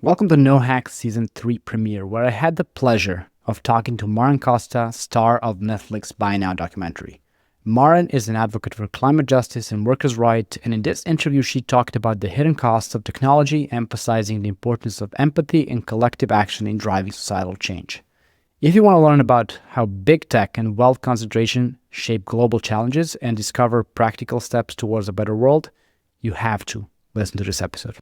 Welcome to No Hacks Season 3 premiere, where I had the pleasure of talking to Maren Costa, star of Netflix Buy Now documentary. Maren is an advocate for climate justice and workers' rights, and in this interview she talked about the hidden costs of technology, emphasizing the importance of empathy and collective action in driving societal change. If you want to learn about how big tech and wealth concentration shape global challenges and discover practical steps towards a better world, you have to listen to this episode.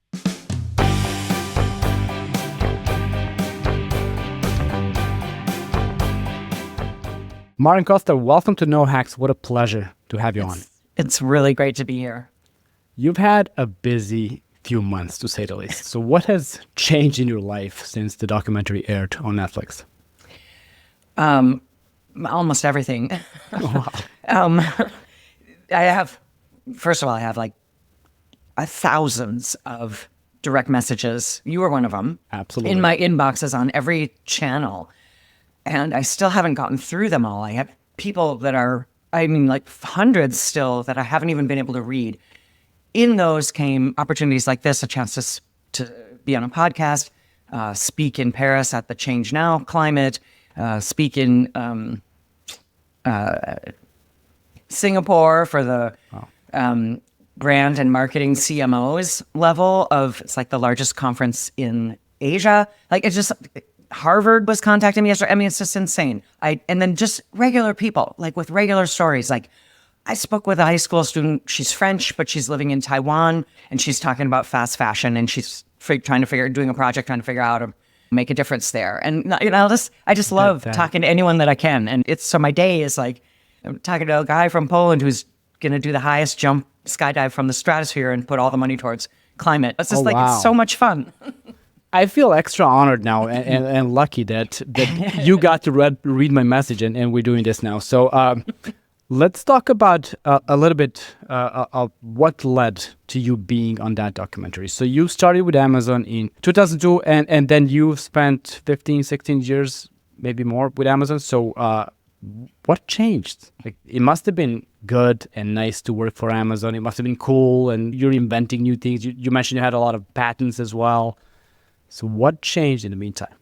Maren Costa, welcome to No Hacks. What a pleasure to have you on. It's really great to be here. You've had a busy few months, to say the least. So what has changed in your life since the documentary aired on Netflix? Almost everything. Wow. First of all, I have like thousands of direct messages. You were one of them. Absolutely. In my inboxes on every channel. And I still haven't gotten through them all. I have people that are, like hundreds still that I haven't even been able to read. In those came opportunities like this, a chance to be on a podcast, speak in Paris at the Change Now climate, speak in Singapore for the brand and marketing CMOs level of, it's like the largest conference in Asia. Like it's just... Harvard was contacting me yesterday. It's just insane. And then just regular people, like with regular stories. Like I spoke with a high school student. She's French, but she's living in Taiwan, and she's talking about fast fashion, and she's doing a project, trying to figure out how to make a difference there. And I just love talking to anyone that I can. And so my day is like I'm talking to a guy from Poland who's going to do the highest jump skydive from the stratosphere and put all the money towards climate. It's just It's so much fun. I feel extra honored now and lucky that you got to read my message and we're doing this now. So let's talk about a little bit of what led to you being on that documentary. So you started with Amazon in 2002 and then you spent 15, 16 years, maybe more with Amazon. So what changed? Like, it must have been good and nice to work for Amazon. It must have been cool and you're inventing new things. You mentioned you had a lot of patents as well. So what changed in the meantime?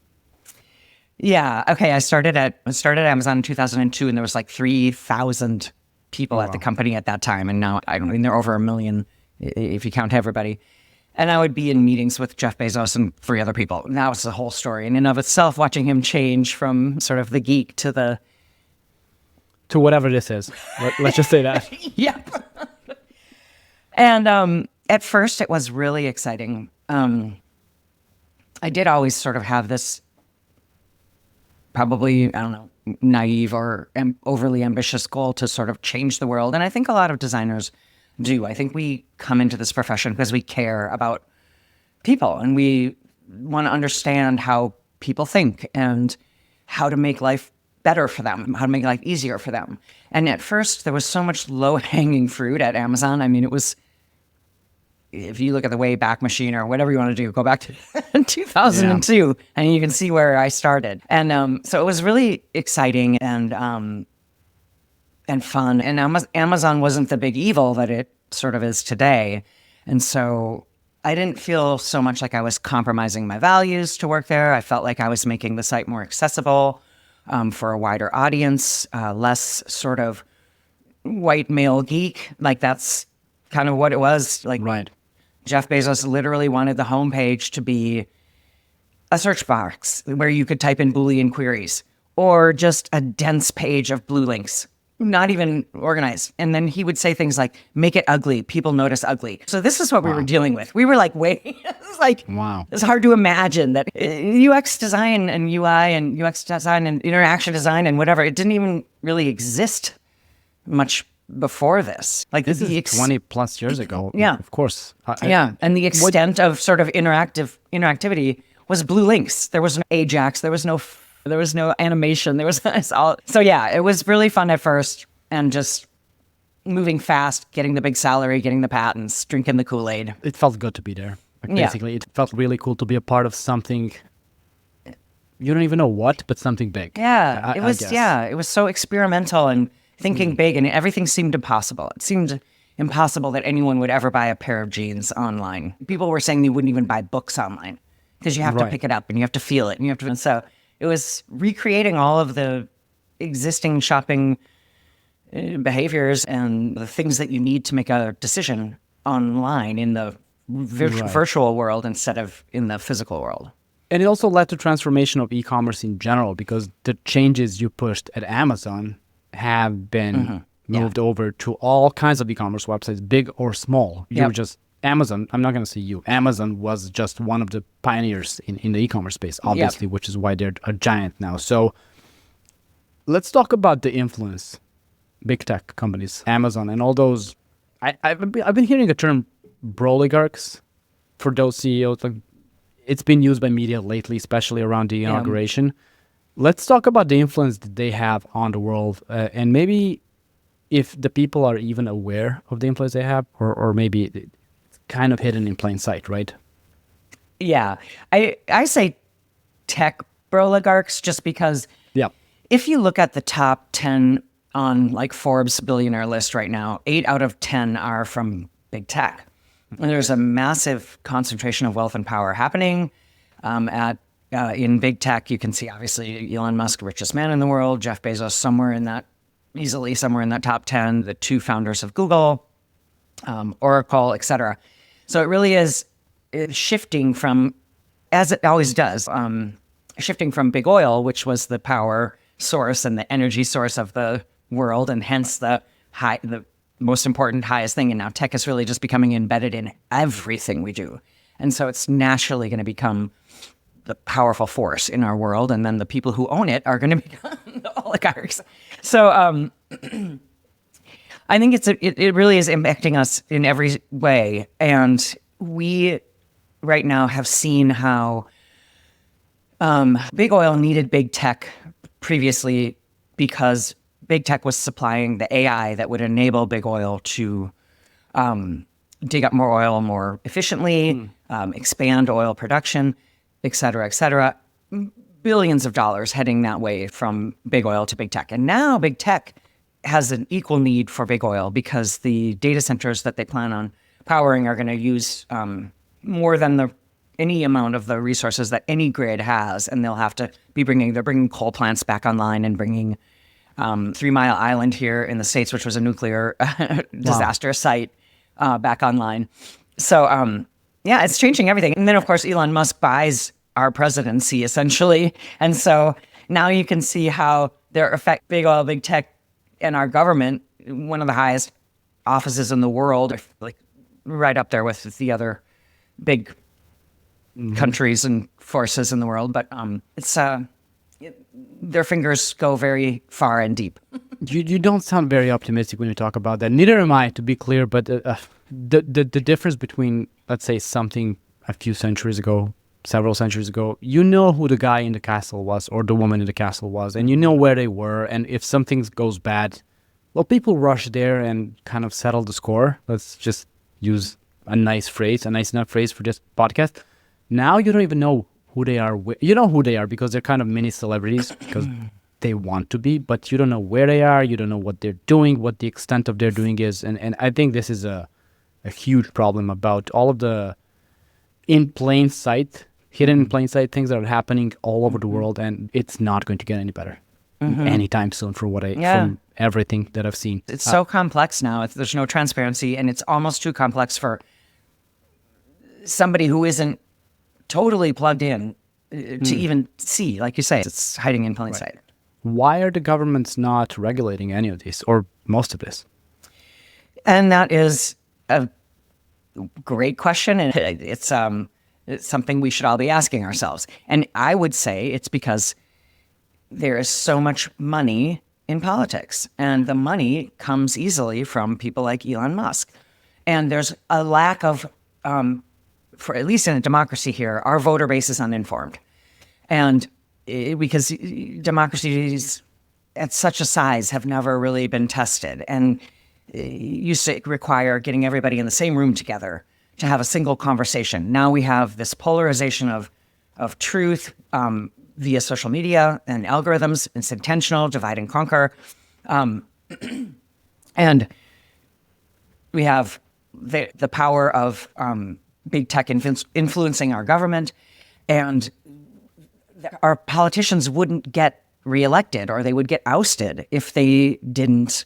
Yeah. Okay. I started at Amazon in 2002, and there was like 3,000 people at the company at that time. And now there are over 1 million if you count everybody. And I would be in meetings with Jeff Bezos and 3 other people. Now it's the whole story. And in of itself, watching him change from sort of the geek to whatever this is. Let's just say that. Yep. And at first it was really exciting. I did always sort of have this probably, naive or overly ambitious goal to sort of change the world. And I think a lot of designers do. I think we come into this profession because we care about people and we want to understand how people think and how to make life better for them, how to make life easier for them. And at first there was so much low-hanging fruit at Amazon. It was... If you look at the Wayback Machine or whatever you want to do, go back to 2002 and you can see where I started. And so it was really exciting and fun. And Amazon wasn't the big evil that it sort of is today. And so I didn't feel so much like I was compromising my values to work there. I felt like I was making the site more accessible for a wider audience, less sort of white male geek. Like that's kind of what it was. Like, right. Jeff Bezos literally wanted the homepage to be a search box where you could type in Boolean queries or just a dense page of blue links, not even organized. And then he would say things like, make it ugly. People notice ugly. So this is what we were dealing with. We were like, it's like, wow. It's hard to imagine that UX design and UI and UX design and interaction design and whatever, it didn't even really exist much before this. Like this is 20 plus years ago. Yeah. Of course. And the extent of sort of interactivity was blue links. There was no Ajax. There was no animation. There was all. So yeah, it was really fun at first and just moving fast, getting the big salary, getting the patents, drinking the Kool-Aid. It felt good to be there. Basically, it felt really cool to be a part of something. You don't even know what, but something big. Yeah, it was. Yeah, it was so experimental and thinking big, and everything seemed impossible. It seemed impossible that anyone would ever buy a pair of jeans online. People were saying they wouldn't even buy books online. because you have to Right. pick it up and you have to feel it. And so it was recreating all of the existing shopping behaviors and the things that you need to make a decision online in the Right. virtual world instead of in the physical world. And it also led to transformation of e-commerce in general, because the changes you pushed at Amazon have been moved over to all kinds of e-commerce websites, big or small. You were just Amazon. I'm not going to say you. Amazon was just one of the pioneers in the e-commerce space, obviously, which is why they're a giant now. So let's talk about the influence big tech companies, Amazon, and all those. I've been hearing a term, broligarchs, for those CEOs. Like, it's been used by media lately, especially around the inauguration. Let's talk about the influence that they have on the world, and maybe if the people are even aware of the influence they have, or maybe it's kind of hidden in plain sight, right? Yeah. I say tech broligarchs just because if you look at the top 10 on like Forbes billionaire list right now, 8 out of 10 are from big tech. And there's a massive concentration of wealth and power happening in big tech. You can see obviously Elon Musk, richest man in the world, Jeff Bezos easily somewhere in that top 10, the 2 founders of Google, Oracle, etc. So it really is shifting from, as it always does, shifting from big oil, which was the power source and the energy source of the world, and hence the most important, highest thing. And now tech is really just becoming embedded in everything we do. And so it's naturally going to become the powerful force in our world. And then the people who own it are going to become the oligarchs. So I think it really is impacting us in every way. And we right now have seen how big oil needed big tech previously, because big tech was supplying the AI that would enable big oil to dig up more oil more efficiently, expand oil production, et cetera, et cetera. Billions of dollars heading that way from big oil to big tech. And now big tech has an equal need for big oil, because the data centers that they plan on powering are going to use more than any amount of the resources that any grid has. And they'll have to be they're bringing coal plants back online and bringing 3 Mile Island here in the States, which was a nuclear disaster site, back online. So, it's changing everything. And then, of course, Elon Musk buys our presidency, essentially. And so now you can see how their effect, big oil, big tech, and our government, one of the highest offices in the world, like right up there with the other big countries and forces in the world. But their fingers go very far and deep. You don't sound very optimistic when you talk about that. Neither am I, to be clear. But the difference between, let's say, something a few centuries ago, several centuries ago, you know who the guy in the castle was or the woman in the castle was, and you know where they were. And if something goes bad, well, people rush there and kind of settle the score. Let's just use a nice enough phrase for this podcast. Now you don't even know who they are. You know who they are because they're kind of mini celebrities because they want to be, but you don't know where they are. You don't know what they're doing, what the extent of their doing is. And I think this is a huge problem about all of the hidden in plain sight things that are happening all over the world. And it's not going to get any better anytime soon from everything that I've seen. It's so complex now. There's no transparency, and it's almost too complex for somebody who isn't totally plugged in to even see. Like you say, it's hiding in plain sight. Why are the governments not regulating any of this or most of this? And that is a great question, and it's something we should all be asking ourselves. And I would say it's because there is so much money in politics, and the money comes easily from people like Elon Musk. And there's a lack of, for at least in a democracy here, our voter base is uninformed. And because democracies at such a size have never really been tested, and used to require getting everybody in the same room together to have a single conversation. Now we have this polarization of truth via social media and algorithms. It's intentional, divide and conquer. And we have the power of big tech influencing our government. And our politicians wouldn't get reelected, or they would get ousted if they didn't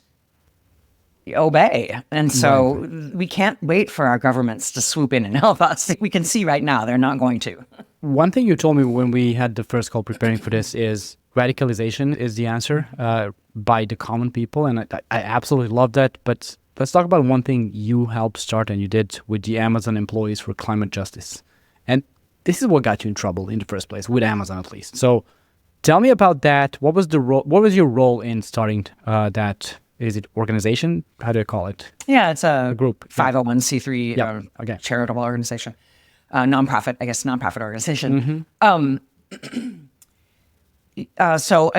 obey. And so we can't wait for our governments to swoop in and help us. We can see right now they're not going to. One thing you told me when we had the first call preparing for this is radicalization is the answer by the common people. And I absolutely love that. But let's talk about one thing you helped start and you did with the Amazon employees for climate justice. And this is what got you in trouble in the first place, with Amazon at least. So tell me about that. What was the role? What was your role in starting that? Is it organization? How do I call it? Yeah, it's a group. 501c3 charitable organization, nonprofit organization. So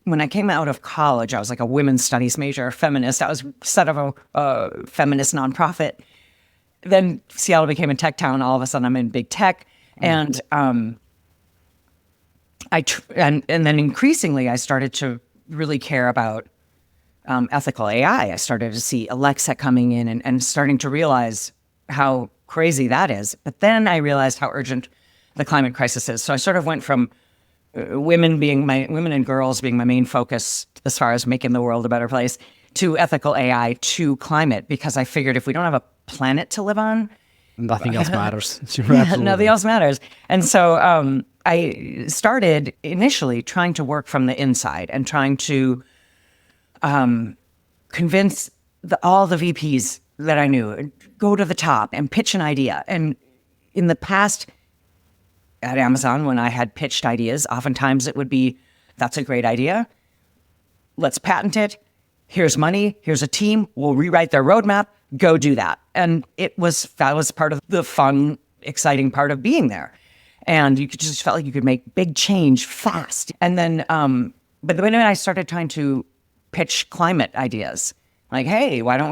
when I came out of college, I was like a women's studies major, feminist. I was set of a feminist nonprofit. Then Seattle became a tech town. All of a sudden, I'm in big tech, and and then increasingly, I started to really care about ethical AI. I started to see Alexa coming in and starting to realize how crazy that is. But then I realized how urgent the climate crisis is. So I sort of went from women and girls being my main focus as far as making the world a better place, to ethical AI, to climate, because I figured if we don't have a planet to live on, nothing else matters. Nothing else matters. And so I started initially trying to work from the inside and trying to convince all the VPs that I knew, go to the top and pitch an idea. And in the past at Amazon, when I had pitched ideas, oftentimes it would be, that's a great idea. Let's patent it. Here's money. Here's a team. We'll rewrite their roadmap. Go do that. And that was part of the fun, exciting part of being there. And you just felt like you could make big change fast. And then, but when I started trying to pitch climate ideas, like, hey, why don't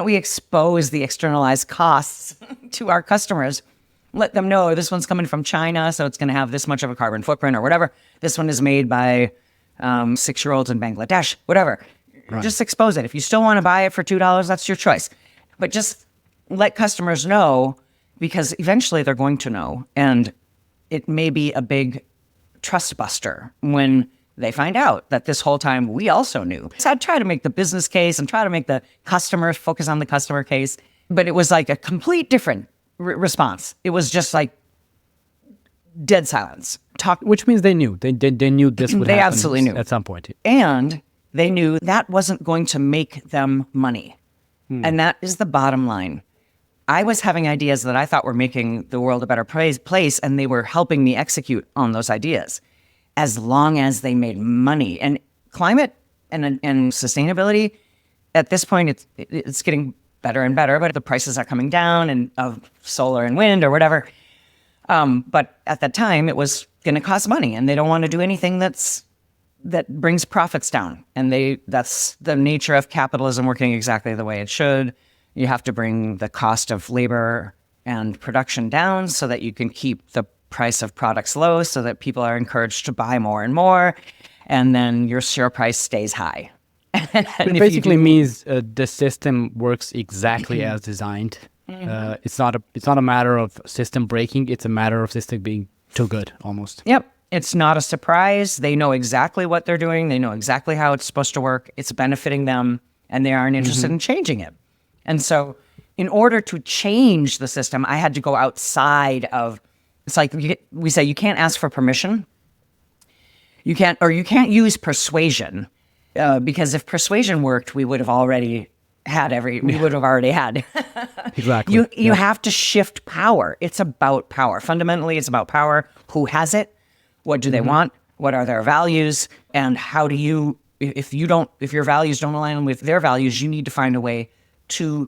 we expose the externalized costs to our customers? Let them know this one's coming from China, so it's going to have this much of a carbon footprint or whatever. This one is made by 6-year-olds in Bangladesh, whatever. Right. Just expose it. If you still want to buy it for $2, that's your choice. But just let customers know, because eventually they're going to know. And it may be a big trust buster when they find out that this whole time we also knew. So I'd try to make the business case and try to make the customer, focus on the customer case. But it was like a complete different response. It was just like dead silence. Which means they knew. They knew this would happen. They absolutely knew. At some point. And they knew that wasn't going to make them money. And that is the bottom line. I was having ideas that I thought were making the world a better place, and they were helping me execute on those ideas, as long as they made money. And climate and sustainability, at this point, it's getting better and better, but the prices are coming down, and of solar and wind or whatever. But at that time, it was going to cost money, and they don't want to do anything that brings profits down. And that's the nature of capitalism working exactly the way it should. You have to bring the cost of labor and production down so that you can keep the price of products low, so that people are encouraged to buy more and more. And then your share price stays high. It basically means the system works exactly as designed. It's not a matter of system breaking. It's a matter of system being too good, almost. Yep. It's not a surprise. They know exactly what they're doing. They know exactly how it's supposed to work. It's benefiting them, and they aren't interested in changing it. And so in order to change the system, I had to go outside of, it's like we say, you can't ask for permission. You can't use persuasion, because if persuasion worked, we would have already had Exactly. You have to shift power. It's about power. Fundamentally, it's about power. Who has it? What do they want? What are their values? And how do you, if your values don't align with their values, you need to find a way to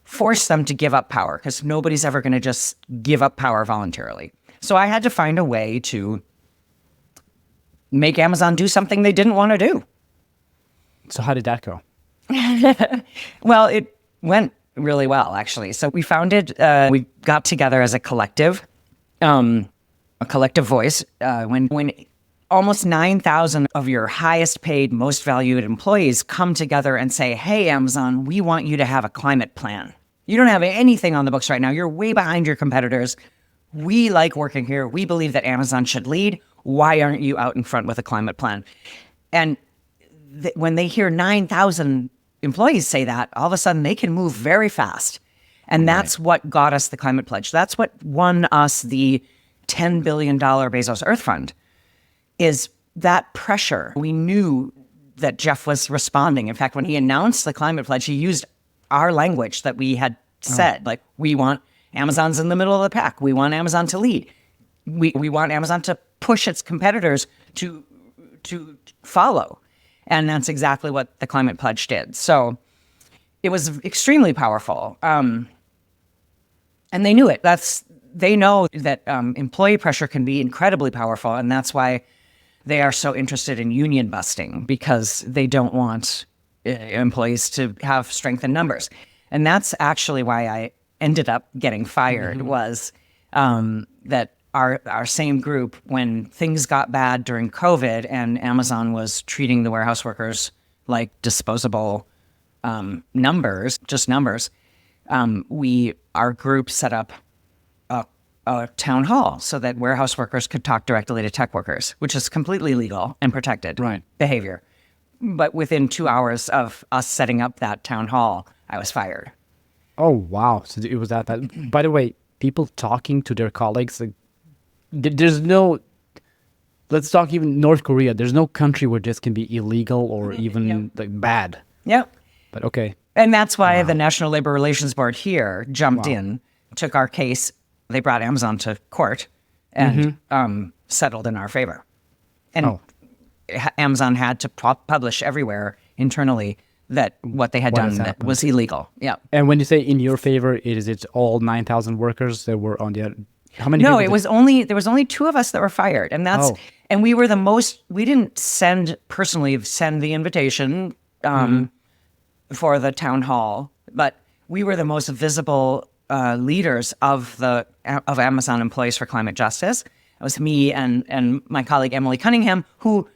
force them to give up power, because nobody's ever going to just give up power voluntarily. So I had to find a way to make Amazon do something they didn't want to do. So how did that go? Well, it went really well, actually. So we we got together as a collective voice, when almost 9,000 of your highest paid, most valued employees come together and say, hey, Amazon, we want you to have a climate plan. You don't have anything on the books right now. You're way behind your competitors. we like working here. We believe that Amazon should lead. Why aren't you out in front with a climate plan? And when they hear 9,000 employees say that, all of a sudden they can move very fast. And that's what got us the climate pledge. That's what won us the $10 billion Bezos Earth Fund, is that pressure. We knew that Jeff was responding. In fact, when he announced the climate pledge, he used our language that we had said, like, we want Amazon's in the middle of the pack. We want Amazon to lead. We want Amazon to push its competitors to follow. And that's exactly what the climate pledge did. So it was extremely powerful. And they knew it. They know that employee pressure can be incredibly powerful. And that's why they are so interested in union busting, because they don't want employees to have strength in numbers. And that's actually why I ended up getting fired, was that our same group, when things got bad during COVID and Amazon was treating the warehouse workers like disposable numbers, our group set up a town hall so that warehouse workers could talk directly to tech workers, which is completely legal and protected behavior. But within 2 hours of us setting up that town hall, I was fired. Oh, wow. So it was that bad. By the way, people talking to their colleagues, like, there's no, let's talk even North Korea. There's no country where this can be illegal or even like bad. Yep. But okay. And that's why the National Labor Relations Board here jumped in, took our case. They brought Amazon to court and settled in our favor. And Amazon had to publish everywhere internally that what they had done that was illegal. Yeah. And when you say in your favor, it's all 9,000 workers that were on the other? How many? No, there was only 2 of us that were fired, and and we were the most. We didn't send the invitation for the town hall, but we were the most visible leaders of Amazon Employees for Climate Justice. It was me and my colleague Emily Cunningham, who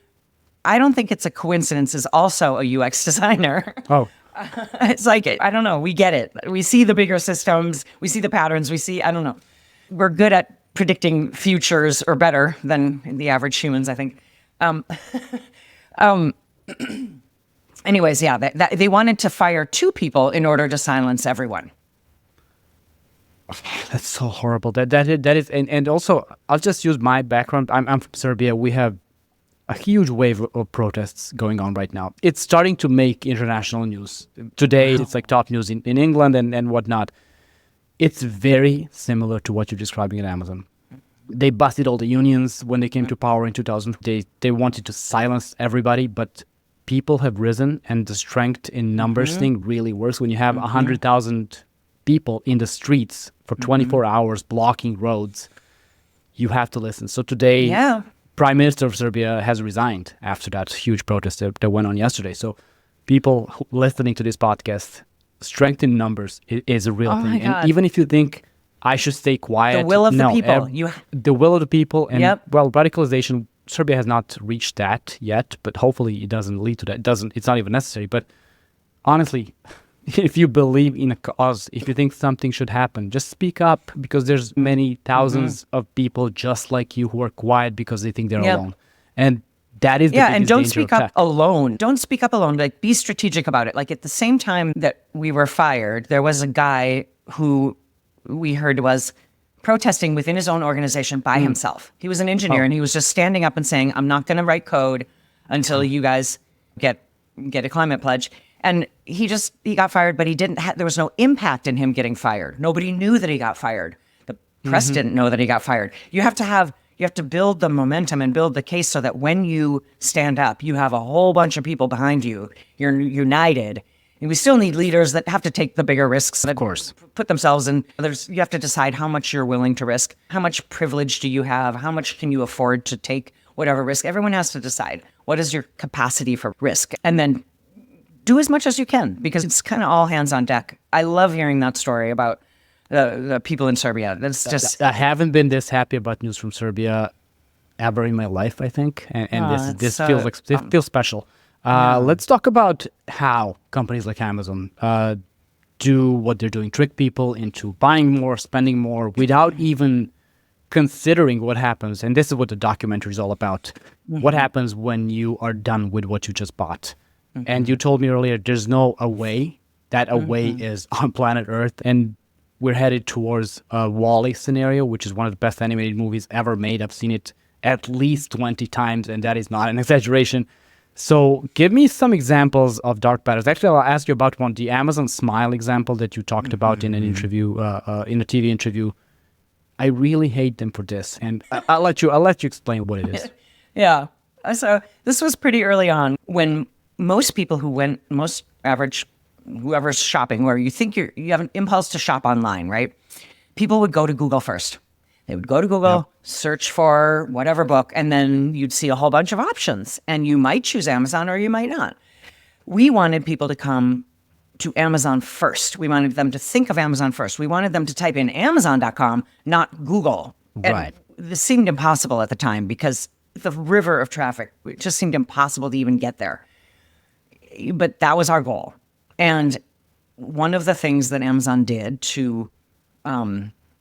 I don't think it's a coincidence is also a UX designer. Oh. It's like, I don't know, we get it. We see the bigger systems, we see the patterns, I don't know. We're good at predicting futures, or better than the average humans, I think. Anyways, they wanted to fire 2 people in order to silence everyone. That's so horrible. That is, and also, I'll just use my background. I'm from Serbia. We have a huge wave of protests going on right now. It's starting to make international news. Today, it's like top news in England and whatnot. It's very similar to what you're describing at Amazon. They busted all the unions when they came to power in 2000. They wanted to silence everybody, but people have risen, and the strength in numbers thing really works. When you have 100,000 people in the streets for 24 hours blocking roads, you have to listen. So today, Prime Minister of Serbia has resigned after that huge protest that went on yesterday. So people listening to this podcast, strength in numbers is a real thing. And even if you think I should stay quiet, the will of the people, the will of the people, and well, radicalization, Serbia has not reached that yet, but hopefully it doesn't lead to that. It's not even necessary. But honestly, if you believe in a cause, if you think something should happen, just speak up, because there's many thousands of people just like you who are quiet because they think they're alone. And that is the biggest and don't danger speak of up alone. Don't speak up alone. Like, be strategic about it. Like, at the same time that we were fired, there was a guy who we heard was protesting within his own organization by himself. He was an engineer, and he was just standing up and saying, "I'm not going to write code until you guys get a climate pledge." And he got fired, but there was no impact in him getting fired. Nobody knew that he got fired. The press didn't know that he got fired. You have to build the momentum and build the case so that when you stand up, you have a whole bunch of people behind you. You're united. And we still need leaders that have to take the bigger risks. Of course. Put themselves in. You have to decide how much you're willing to risk. How much privilege do you have? How much can you afford to take whatever risk? Everyone has to decide. What is your capacity for risk? And then do as much as you can, because it's kind of all hands on deck. I love hearing that story about the people in Serbia. That's just... I haven't been this happy about news from Serbia ever in my life, I think. And this feels special. Let's talk about how companies like Amazon do what they're doing, trick people into buying more, spending more, without even considering what happens, and this is what the documentary is all about, what happens when you are done with what you just bought. And you told me earlier, there's no away. That away is on planet Earth, and we're headed towards a Wall-E scenario, which is one of the best animated movies ever made. I've seen it at least 20 times, and that is not an exaggeration. So give me some examples of dark patterns. Actually, I'll ask you about one, the Amazon Smile example that you talked about in an interview, in a TV interview. I really hate them for this, and I'll let you explain what it is. Yeah. So this was pretty early on when most people most average, whoever's shopping, where you think you have an impulse to shop online, right? People would go to Google first. They would go to Google, search for whatever book, and then you'd see a whole bunch of options. And you might choose Amazon or you might not. We wanted people to come to Amazon first. We wanted them to think of Amazon first. We wanted them to type in Amazon.com, not Google. Right. And this seemed impossible at the time because the river of traffic, it just seemed impossible to even get there. But that was our goal. And one of the things that Amazon did to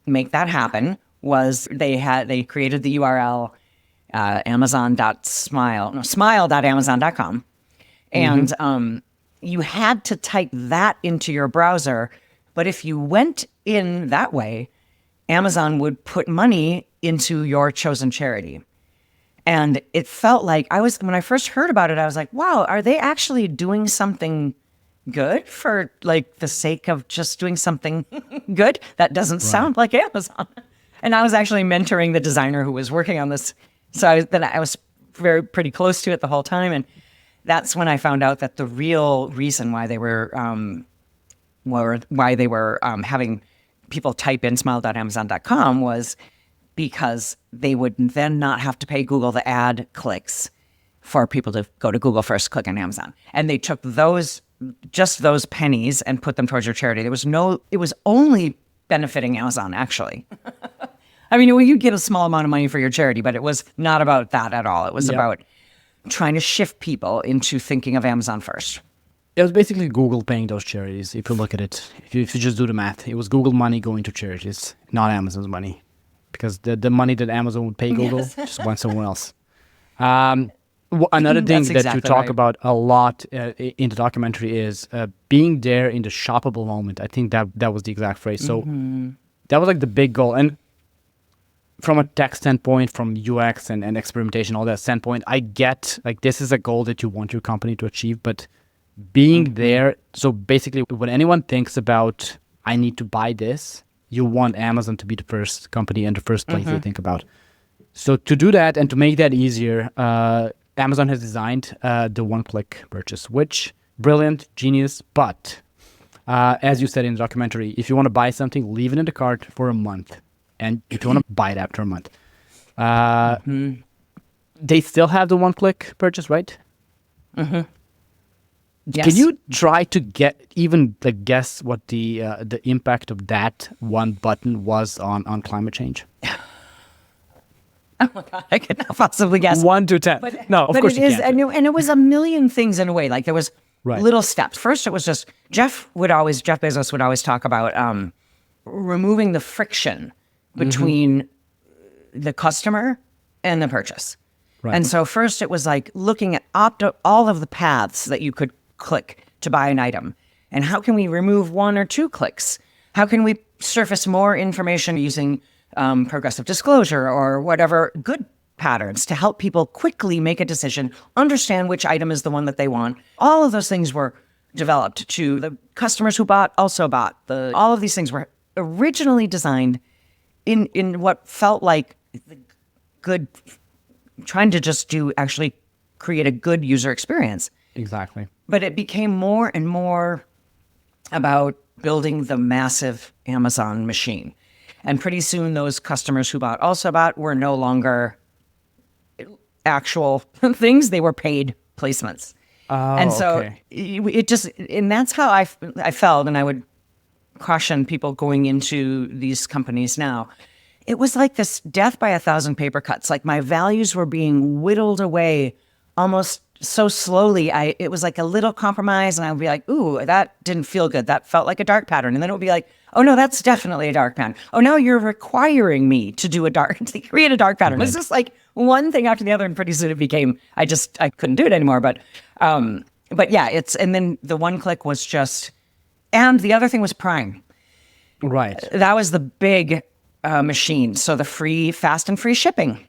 make that happen was they created the URL smile.amazon.com. And you had to type that into your browser. But if you went in that way, Amazon would put money into your chosen charity. And it felt like when I first heard about it, I was like, wow, are they actually doing something good for like the sake of just doing something good? That doesn't sound like Amazon. And I was actually mentoring the designer who was working on this. So I was pretty close to it the whole time. And that's when I found out that the real reason why they were having people type in smile.amazon.com was because they would then not have to pay Google the ad clicks for people to go to Google first, click on Amazon. And they took those pennies and put them towards your charity. It was only benefiting Amazon, actually. I mean, you get a small amount of money for your charity, but it was not about that at all. It was about trying to shift people into thinking of Amazon first. It was basically Google paying those charities. If you look at it, if you just do the math, it was Google money going to charities, not Amazon's money, because the money that Amazon would pay Google just went somewhere else. Another thing that you talk about a lot in the documentary is being there in the shoppable moment. I think that was the exact phrase. So that was like the big goal. And from a tech standpoint, from UX and experimentation, all that standpoint, I get like this is a goal that you want your company to achieve, but being there. So basically, when anyone thinks about, I need to buy this, you want Amazon to be the first company and the first place they think about. So to do that and to make that easier, Amazon has designed the one-click purchase, which brilliant, genius. But as you said in the documentary, if you want to buy something, leave it in the cart for a month. And if you want to buy it after a month, they still have the one-click purchase, right? Yes. Can you try to guess what the impact of that one button was on climate change? Oh my God, I could not possibly guess. 1 to 10. No, of course it you is, can't. and it was a million things in a way. Like there was Right. little steps. First, it was just Jeff Bezos would always talk about removing the friction between the customer and the purchase. Right. And so first it was like looking at all of the paths that you could click to buy an item. And how can we remove 1 or 2 clicks? How can we surface more information using progressive disclosure or whatever good patterns to help people quickly make a decision, understand which item is the one that they want. All of those things were developed to the customers who also bought. All of these things were originally designed in what felt like good, trying to just actually create a good user experience. Exactly. But it became more and more about building the massive Amazon machine. And pretty soon those customers who also bought were no longer actual things. They were paid placements. Oh, and so okay. and that's how I felt. And I would caution people going into these companies now. It was like this death by 1,000 paper cuts. Like my values were being whittled away almost so slowly, it was like a little compromise, and I would be like, ooh, that didn't feel good. That felt like a dark pattern. And then it would be like, oh no, that's definitely a dark pattern. Oh, now you're requiring me to create a dark pattern. Right. It's just like one thing after the other, and pretty soon it became, I couldn't do it anymore. But yeah, and then the one click was just, and the other thing was Prime. Right. That was the big machine. So the fast and free shipping.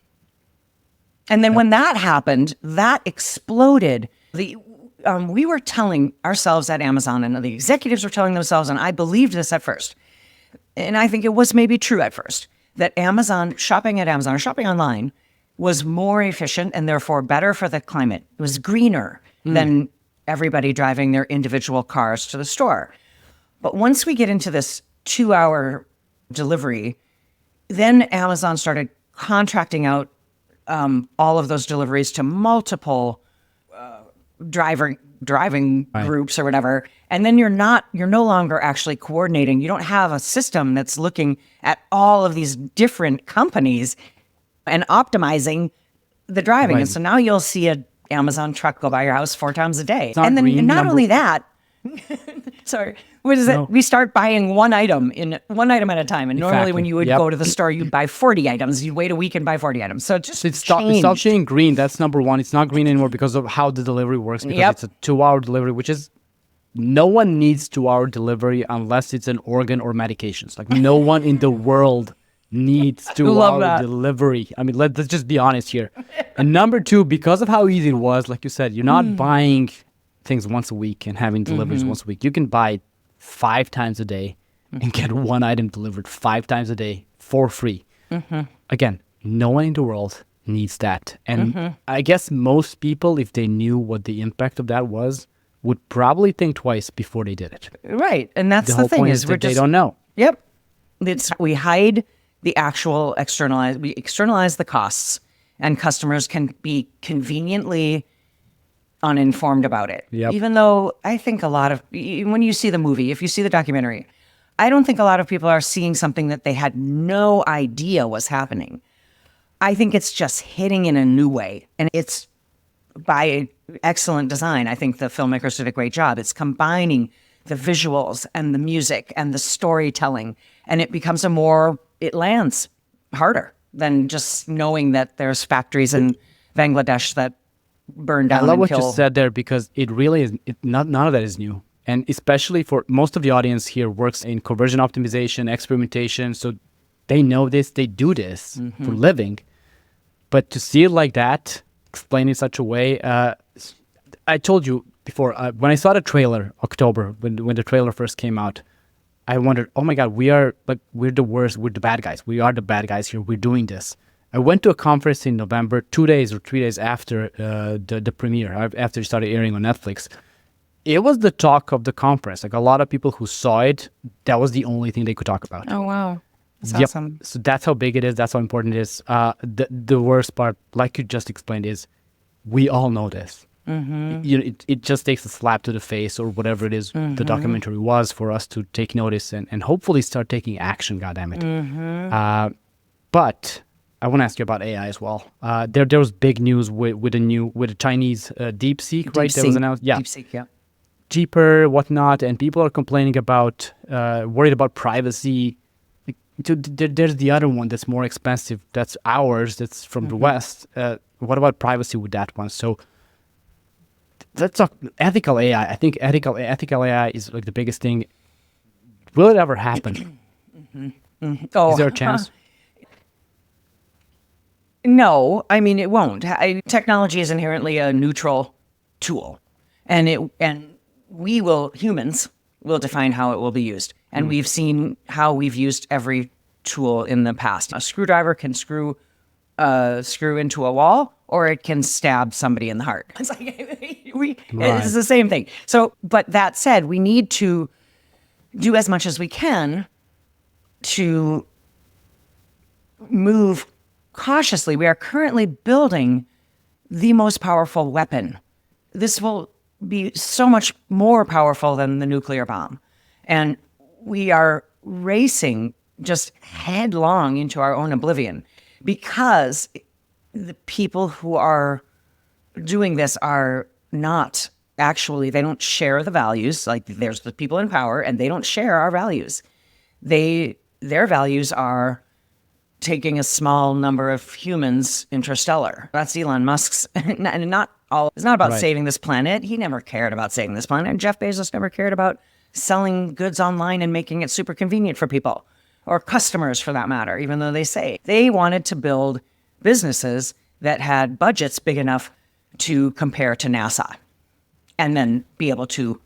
And then when that happened, that exploded. We were telling ourselves at Amazon, and the executives were telling themselves, and I believed this at first, and I think it was maybe true at first, that shopping or shopping online was more efficient and therefore better for the climate. It was greener than everybody driving their individual cars to the store. But once we get into this 2-hour delivery, then Amazon started contracting out all of those deliveries to multiple driving right. groups or whatever. And then you're no longer actually coordinating. You don't have a system that's looking at all of these different companies and optimizing the driving. Right. And so now you'll see an Amazon truck go by your house 4 times a day. And then not only that, sorry, what is it? We start buying one item at a time. And normally when you would go to the store, you'd buy 40 items. You'd wait a week and buy 40 items. So it's stopped showing green. That's number one. It's not green anymore because of how the delivery works, because it's a 2-hour delivery, which is, no one needs 2-hour delivery unless it's an organ or medications. Like no one in the world needs 2-hour delivery. I mean, let's just be honest here. And number two, because of how easy it was, like you said, you're not buying things once a week and having deliveries once a week. You can buy 5 times a day and get one item delivered 5 times a day for free. Again, no one in the world needs that. And I guess most people, if they knew what the impact of that was, would probably think twice before they did it. Right. And that's the thing, is they don't know. Yep. We hide the actual we externalize the costs, and customers can be conveniently uninformed about it. Yep. Even though I think when you see the movie, if you see the documentary, I don't think a lot of people are seeing something that they had no idea was happening. I think it's just hitting in a new way. And it's by excellent design. I think the filmmakers did a great job. It's combining the visuals and the music and the storytelling. And it becomes it lands harder than just knowing that there's factories in Bangladesh that burn down. I love what you said there, because it really is, none of that is new. And especially for most of the audience here works in conversion optimization, experimentation. So they know this, they do this for a living. But to see it like that, explained in such a way, I told you before, when I saw the trailer, October, when the trailer first came out, I wondered, oh my God, we're the worst, we're the bad guys. We are the bad guys here, we're doing this. I went to a conference in November, 2 days or 3 days after the premiere, after it started airing on Netflix. It was the talk of the conference. Like a lot of people who saw it, that was the only thing they could talk about. Oh, wow. That's awesome. So that's how big it is. That's how important it is. The worst part, like you just explained, is we all know this. It just takes a slap to the face or whatever it is the documentary was for us to take notice and hopefully start taking action, goddammit. But I want to ask you about AI as well. There was big news with a Chinese DeepSeek, right? That was announced. Yeah. DeepSeek, yeah. Cheaper, whatnot, and people are complaining about, worried about privacy. There's the other one that's more expensive. That's ours. That's from the West. What about privacy with that one? So let's talk ethical AI. I think ethical AI is like the biggest thing. Will it ever happen? Is there a chance? No, I mean, it won't. Technology is inherently a neutral tool, and humans will define how it will be used. And we've seen how we've used every tool in the past. A screwdriver can screw into a wall, or it can stab somebody in the heart. It's like it's the same thing. So, but that said, we need to do as much as we can to move cautiously. We are currently building the most powerful weapon. This will be so much more powerful than the nuclear bomb. And we are racing just headlong into our own oblivion because the people who are doing this are not actually, they don't share the values. Like there's the people in power and they don't share our values. Their values are taking a small number of humans interstellar. That's Elon Musk's, and not all, it's not about saving this planet. He never cared about saving this planet. And Jeff Bezos never cared about selling goods online and making it super convenient for people or customers for that matter, even though they wanted to build businesses that had budgets big enough to compare to NASA and then be able to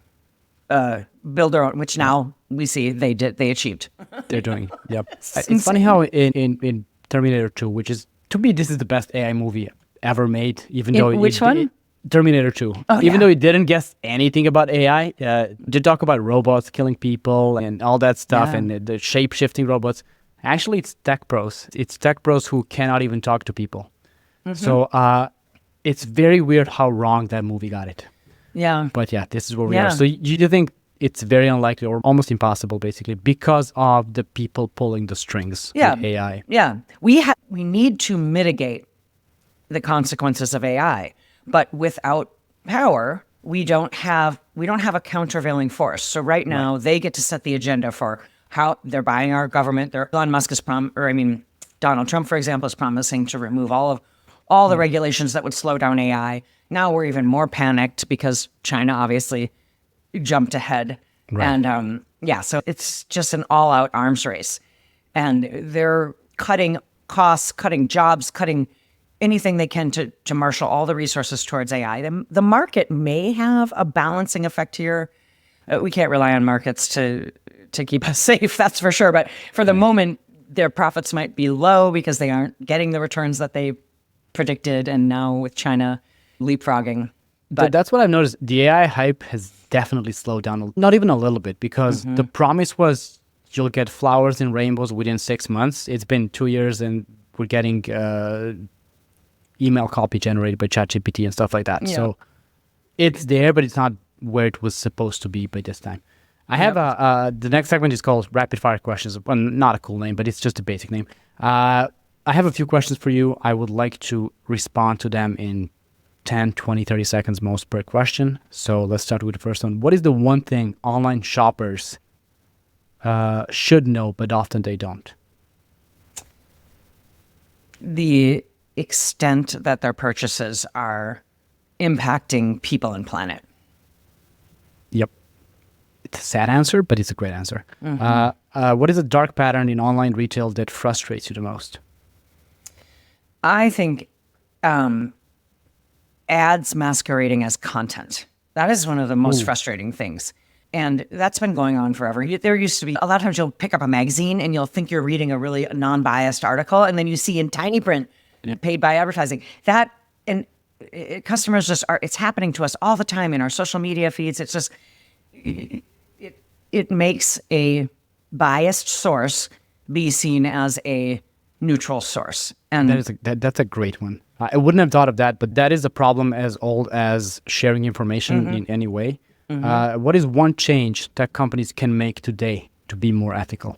build their own, which now we see they achieved. They're doing, yep. It's funny how in Terminator 2, which is, to me, this is the best AI movie ever made, even though... Which one? Terminator 2. Oh, even though it didn't guess anything about AI, they talk about robots killing people and all that stuff and the shape-shifting robots. Actually, it's tech pros. It's tech pros who cannot even talk to people. So it's very weird how wrong that movie got it. Yeah. But yeah, this is where we are. So you do think it's very unlikely or almost impossible, basically, because of the people pulling the strings with AI. Yeah. We need to mitigate the consequences of AI, but without power, we don't have a countervailing force. So right now, they get to set the agenda for how they're buying our government. Elon Musk is Donald Trump, for example, is promising to remove all the regulations that would slow down AI. Now we're even more panicked because China obviously jumped ahead. And so it's just an all-out arms race. And they're cutting costs, cutting jobs, cutting anything they can to marshal all the resources towards AI. The market may have a balancing effect here. We can't rely on markets to keep us safe, that's for sure. But for the moment, their profits might be low because they aren't getting the returns that they predicted. And now with China leapfrogging. But that's what I've noticed. The AI hype has definitely slowed down, not even a little bit, because the promise was you'll get flowers and rainbows within 6 months. It's been 2 years and we're getting email copy generated by ChatGPT and stuff like that. Yeah. So it's there, but it's not where it was supposed to be by this time. I have the next segment is called Rapid Fire Questions. Well, not a cool name, but it's just a basic name. I have a few questions for you. I would like to respond to them in 10, 20, 30 seconds most per question. So let's start with the first one. What is the one thing online shoppers should know, but often they don't? The extent that their purchases are impacting people and planet. Yep. It's a sad answer, but it's a great answer. What is a dark pattern in online retail that frustrates you the most? I think ads masquerading as content. That is one of the most frustrating things. And that's been going on forever. There used to be, a lot of times you'll pick up a magazine and you'll think you're reading a really non-biased article, and then you see in tiny print, paid by advertising. That, and customers just are, it's happening to us all the time in our social media feeds. It's just, it makes a biased source be seen as a neutral source. And that's a great one. I wouldn't have thought of that, but that is a problem as old as sharing information in any way. What is one change that companies can make today to be more ethical?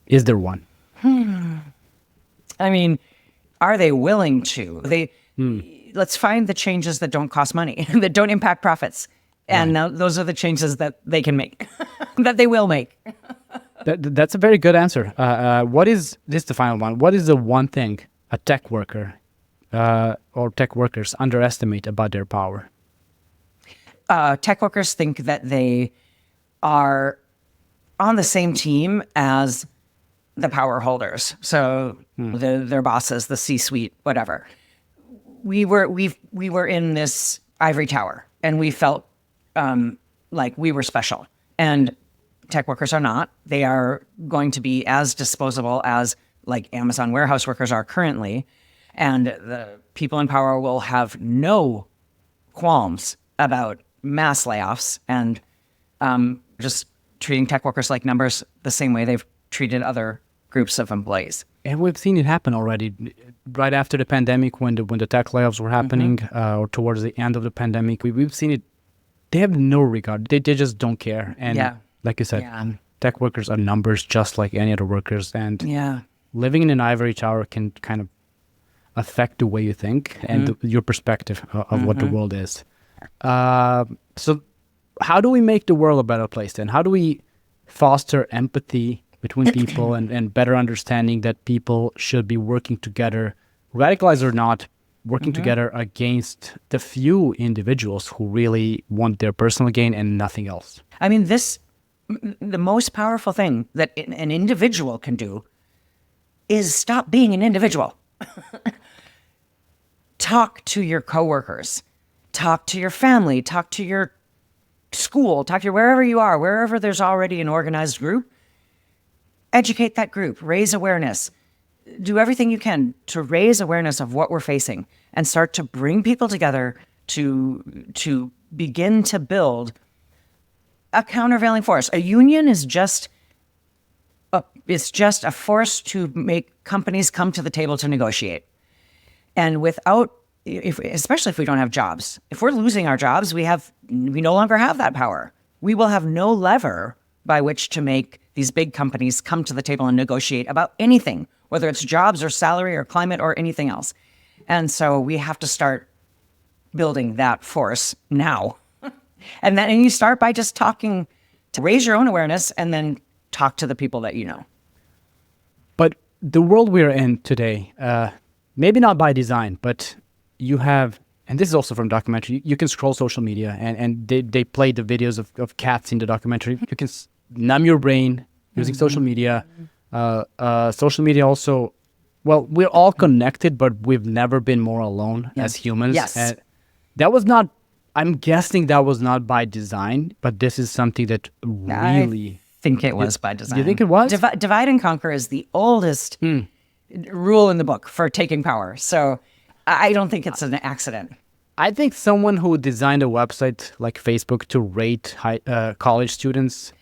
Is there one? I mean, are they willing to? Let's find the changes that don't cost money, that don't impact profits. And those are the changes that they can make, that they will make. That's a very good answer. What is this? The final one. What is the one thing a tech worker or tech workers underestimate about their power? Tech workers think that they are on the same team as the power holders. So their bosses, the C-suite, whatever. We were in this ivory tower, and we felt like we were special. And tech workers are not. They are going to be as disposable as like Amazon warehouse workers are currently. And the people in power will have no qualms about mass layoffs and just treating tech workers like numbers the same way they've treated other groups of employees. And we've seen it happen already. Right after the pandemic, when the tech layoffs were happening, or towards the end of the pandemic, we've seen it. They have no regard. They just don't care. And like you said, tech workers are numbers just like any other workers. And living in an ivory tower can kind of affect the way you think and your perspective of what the world is. So how do we make the world a better place then? How do we foster empathy between people and better understanding that people should be working together, radicalized or not, working together against the few individuals who really want their personal gain and nothing else? I mean, the most powerful thing that an individual can do is stop being an individual. Talk to your coworkers, talk to your family, talk to your school, talk to wherever you are, wherever there's already an organized group. Educate that group, raise awareness, do everything you can to raise awareness of what we're facing and start to bring people together to begin to build a countervailing force. A union is just a force to make companies come to the table to negotiate. And especially if we don't have jobs, if we're losing our jobs, we no longer have that power. We will have no lever by which to make these big companies come to the table and negotiate about anything, whether it's jobs or salary or climate or anything else. And so we have to start building that force now. And you start by just talking, to raise your own awareness and then talk to the people that you know. But the world we're in today, maybe not by design, but you have, and this is also from documentary, you can scroll social media and they play the videos of cats in the documentary. You can numb your brain using social media. Social media also, well, we're all connected, but we've never been more alone as humans. Yes. And that was not, I'm guessing that was not by design, but this is something that really... I think it was by design. You think it was? Divide and conquer is the oldest rule in the book for taking power. So I don't think it's an accident. I think someone who designed a website like Facebook to rate college students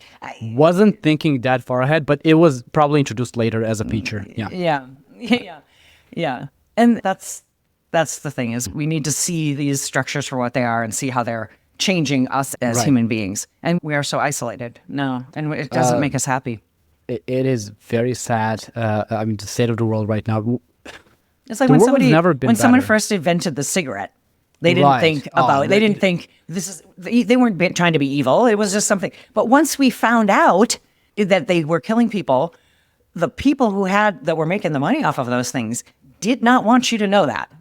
wasn't thinking that far ahead, but it was probably introduced later as a feature. Yeah. And that's the thing, is we need to see these structures for what they are and see how they're changing us as human beings. And we are so isolated. No, and it doesn't make us happy. It is very sad. I mean, the state of the world right now. It's like when someone better. first invented the cigarette. They didn't think about it. They didn't think they weren't trying to be evil. It was just something. But once we found out that they were killing people, the people that were making the money off of those things did not want you to know that.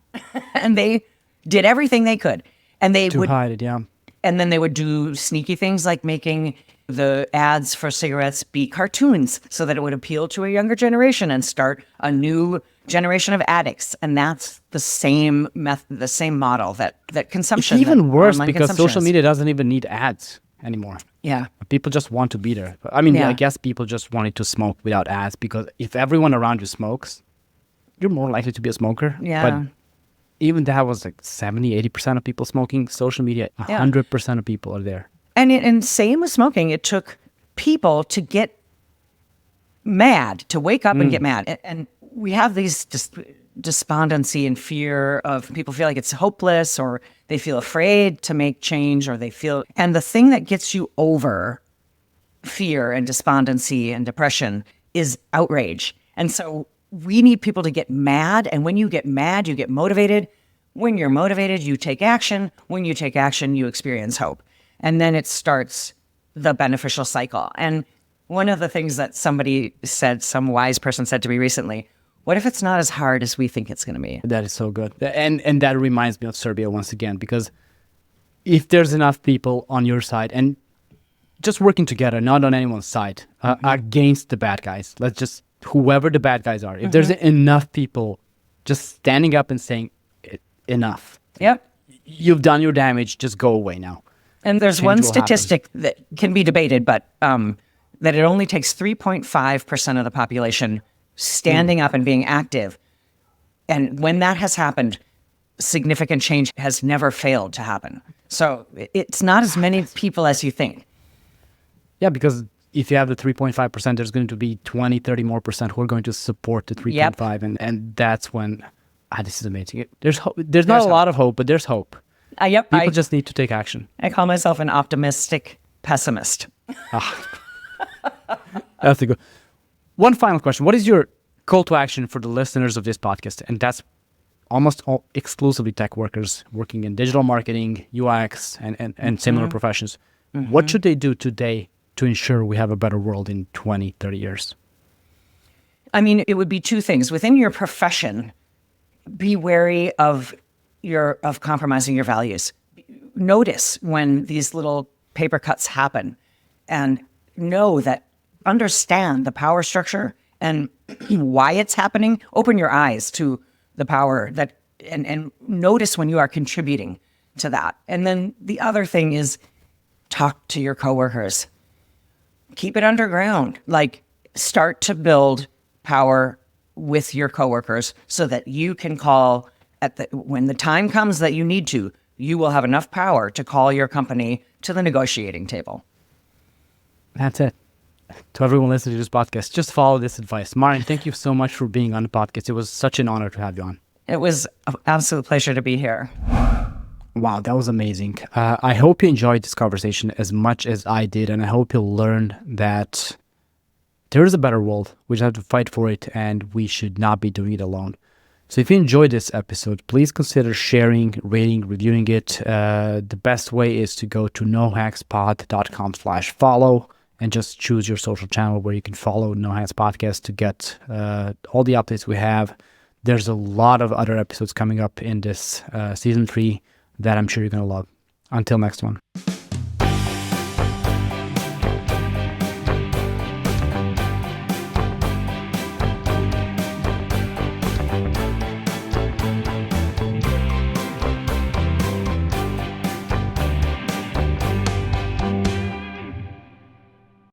And they did everything they could. And they would hide it, yeah. And then they would do sneaky things like making the ads for cigarettes be cartoons so that it would appeal to a younger generation and start a new generation of addicts. And that's the same method, the same model that consumption. It's even worse because social is. media doesn't even need ads anymore. Yeah. People just want to be there. I mean, I guess people just wanted to smoke without ads, because if everyone around you smokes, you're more likely to be a smoker. Yeah. But even that was like 70-80% of people smoking. Social media, 100% of people are there. And same with smoking. It took people to get mad, to wake up and get mad. And we have these despondency and fear of people feel like it's hopeless, or they feel afraid to make change, or and the thing that gets you over fear and despondency and depression is outrage. And so we need people to get mad. And when you get mad, you get motivated. When you're motivated, you take action. When you take action, you experience hope. And then it starts the beneficial cycle. And one of the things that somebody said, some wise person said to me recently, what if it's not as hard as we think it's going to be? That is so good. And that reminds me of Serbia once again, because if there's enough people on your side and just working together, not on anyone's side, against the bad guys, whoever the bad guys are, if there's enough people just standing up and saying, enough. Yep. You've done your damage, just go away now. And there's one statistic that can be debated, but that it only takes 3.5% of the population standing up and being active. And when that has happened, significant change has never failed to happen. So it's not as many people as you think. Yeah, because if you have the 3.5%, there's going to be 20, 30 more percent who are going to support the 3.5. And that's when, this is amazing. There's not a lot of hope, but there's hope. People just need to take action. I call myself an optimistic pessimist. That's a good. One final question. What is your call to action for the listeners of this podcast? And that's almost all exclusively tech workers working in digital marketing, UX, and similar professions. What should they do today to ensure we have a better world in 20, 30 years? I mean, it would be two things. Within your profession, be wary of compromising your values. Notice when these little paper cuts happen and understand the power structure and why it's happening. Open your eyes to the power and notice when you are contributing to that. And then the other thing is talk to your coworkers. Keep it underground. Like, start to build power with your coworkers so that you can call when the time comes that you need to, you will have enough power to call your company to the negotiating table. That's it. To everyone listening to this podcast, just follow this advice. Maren, thank you so much for being on the podcast. It was such an honor to have you on. It was an absolute pleasure to be here. Wow, that was amazing. I hope you enjoyed this conversation as much as I did, and I hope you'll learn that there is a better world. We just have to fight for it, and we should not be doing it alone. So if you enjoyed this episode, please consider sharing, rating, reviewing it. The best way is to go to nohackspod.com/follow and just choose your social channel where you can follow No Hacks Podcast to get all the updates we have. There's a lot of other episodes coming up in this season 3 that I'm sure you're going to love. Until next one.